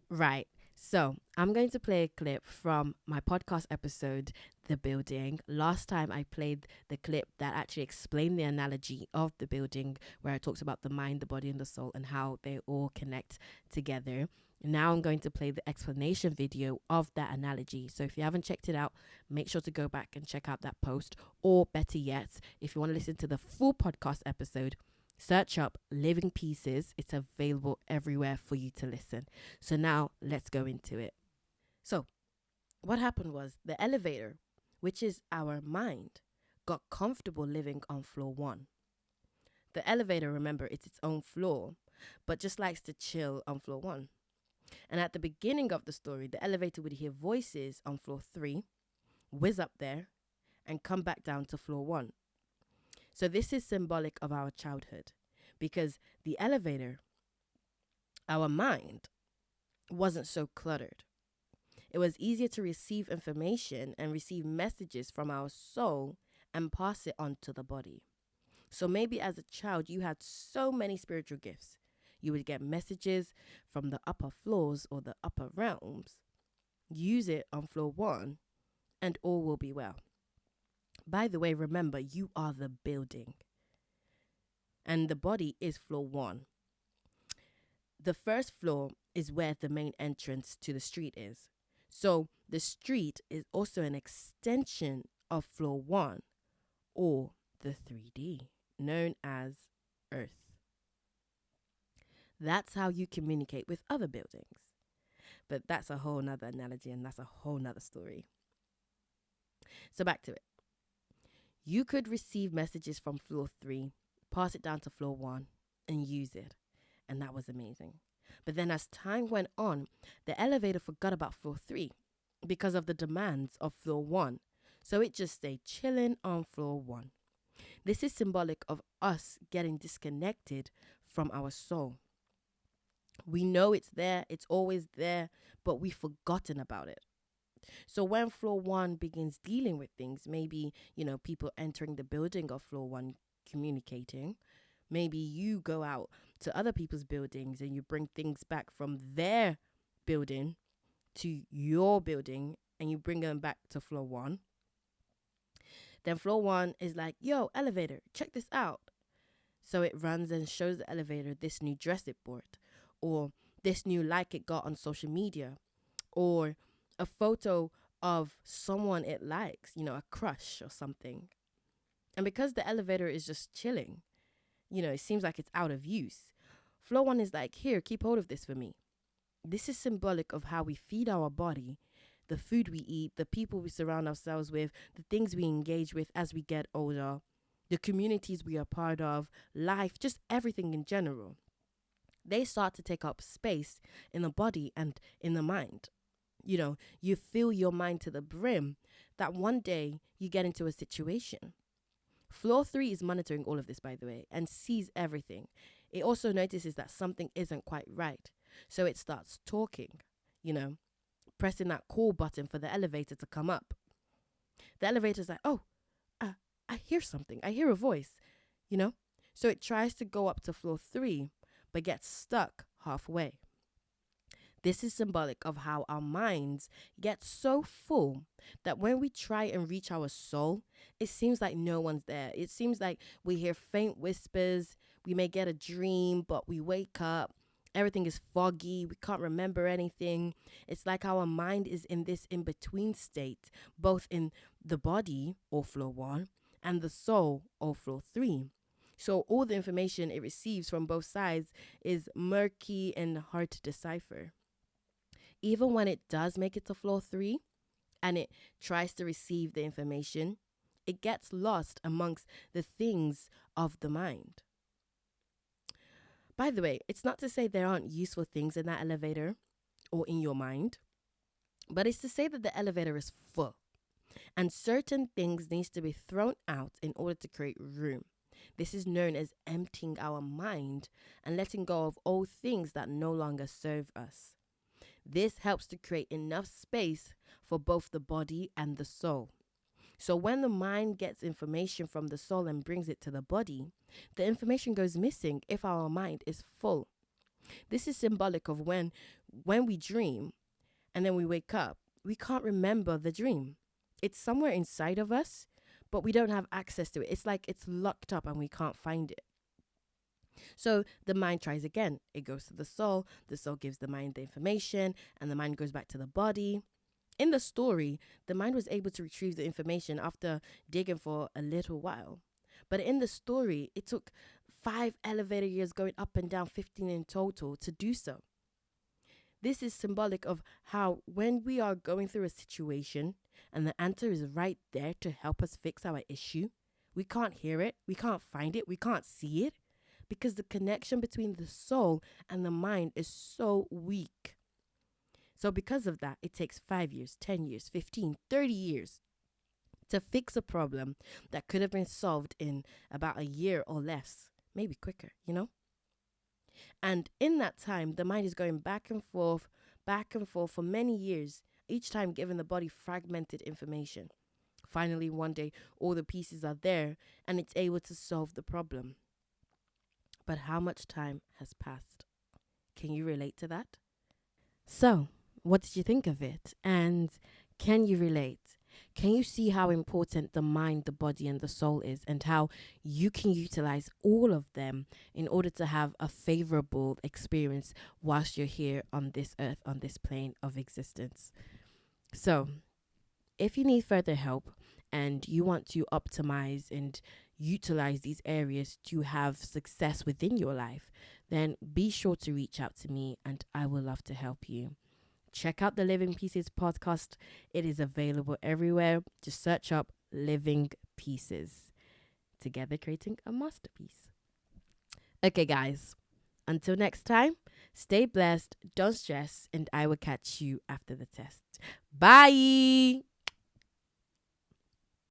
Right. So I'm going to play a clip from my podcast episode, The Building. Last time I played the clip that actually explained the analogy of the building, where I talked about the mind, the body, and the soul and how they all connect together. Now I'm going to play the explanation video of that analogy. So if you haven't checked it out, make sure to go back and check out that post. Or better yet, if you want to listen to the full podcast episode, search up Living Pieces. It's available everywhere for you to listen. So now let's go into it. So, what happened was the elevator, which is our mind, got comfortable living on floor one. The elevator, remember, it's its own floor, but just likes to chill on floor one. And at the beginning of the story, the elevator would hear voices on floor three, whiz up there, and come back down to floor one. So this is symbolic of our childhood, because the elevator, our mind, wasn't so cluttered. It was easier to receive information and receive messages from our soul and pass it on to the body. So maybe as a child, you had so many spiritual gifts. You would get messages from the upper floors or the upper realms. Use it on floor one, and all will be well. By the way, remember, you are the building, and the body is floor one. The first floor is where the main entrance to the street is. So the street is also an extension of floor one, or the 3D, known as Earth. That's how you communicate with other buildings. But that's a whole nother analogy, and that's a whole nother story. So back to it. You could receive messages from floor three, pass it down to floor one, and use it. And that was amazing. But then as time went on, the elevator forgot about floor three because of the demands of floor one. So it just stayed chilling on floor one. This is symbolic of us getting disconnected from our soul. We know it's there, it's always there, but we've forgotten about it. So when floor one begins dealing with things, maybe, people entering the building of floor one communicating, maybe you go out to other people's buildings and you bring things back from their building to your building and you bring them back to floor one. Then floor one is like, yo, elevator, check this out. So it runs and shows the elevator this new dress it bought, or this new like it got on social media, or a photo of someone it likes, a crush or something. And because the elevator is just chilling, it seems like it's out of use. Floor one is like, here, keep hold of this for me. This is symbolic of how we feed our body, the food we eat, the people we surround ourselves with, the things we engage with as we get older, the communities we are part of, life, just everything in general. They start to take up space in the body and in the mind. You fill your mind to the brim that one day you get into a situation. Floor three is monitoring all of this, by the way, and sees everything. It also notices that something isn't quite right. So it starts talking, pressing that call button for the elevator to come up. The elevator's like, oh, I hear something. I hear a voice, So it tries to go up to floor three, but gets stuck halfway. This is symbolic of how our minds get so full that when we try and reach our soul, it seems like no one's there. It seems like we hear faint whispers. We may get a dream, but we wake up. Everything is foggy. We can't remember anything. It's like our mind is in this in-between state, both in the body, or floor one, and the soul, or floor three. So all the information it receives from both sides is murky and hard to decipher. Even when it does make it to floor three and it tries to receive the information, it gets lost amongst the things of the mind. By the way, it's not to say there aren't useful things in that elevator or in your mind, but it's to say that the elevator is full and certain things needs to be thrown out in order to create room. This is known as emptying our mind and letting go of old things that no longer serve us. This helps to create enough space for both the body and the soul. So when the mind gets information from the soul and brings it to the body, the information goes missing if our mind is full. This is symbolic of when when we dream and then we wake up, we can't remember the dream. It's somewhere inside of us, but we don't have access to it. It's like it's locked up and we can't find it. So the mind tries again. It goes to the soul gives the mind the information, and the mind goes back to the body. In the story, the mind was able to retrieve the information after digging for a little while. But in the story, it took 5 elevator years going up and down, 15 in total, to do so. This is symbolic of how when we are going through a situation and the answer is right there to help us fix our issue, we can't hear it, we can't find it, we can't see it, because the connection between the soul and the mind is so weak. So because of that, it takes 5 years, 10 years, 15, 30 years to fix a problem that could have been solved in about a year or less, maybe quicker, And in that time, the mind is going back and forth for many years, each time giving the body fragmented information. Finally, one day, all the pieces are there and it's able to solve the problem. But how much time has passed? Can you relate to that? So, what did you think of it? And can you relate? Can you see how important the mind, the body, and the soul is, and how you can utilize all of them in order to have a favorable experience whilst you're here on this earth, on this plane of existence? So, if you need further help and you want to optimize and utilize these areas to have success within your life, then be sure to reach out to me and I will love to help you. Check out the Living Pieces podcast. It is available everywhere. Just search up Living Pieces. Together creating a masterpiece. Okay, guys. Until next time, stay blessed, don't stress, and I will catch you after the test. Bye!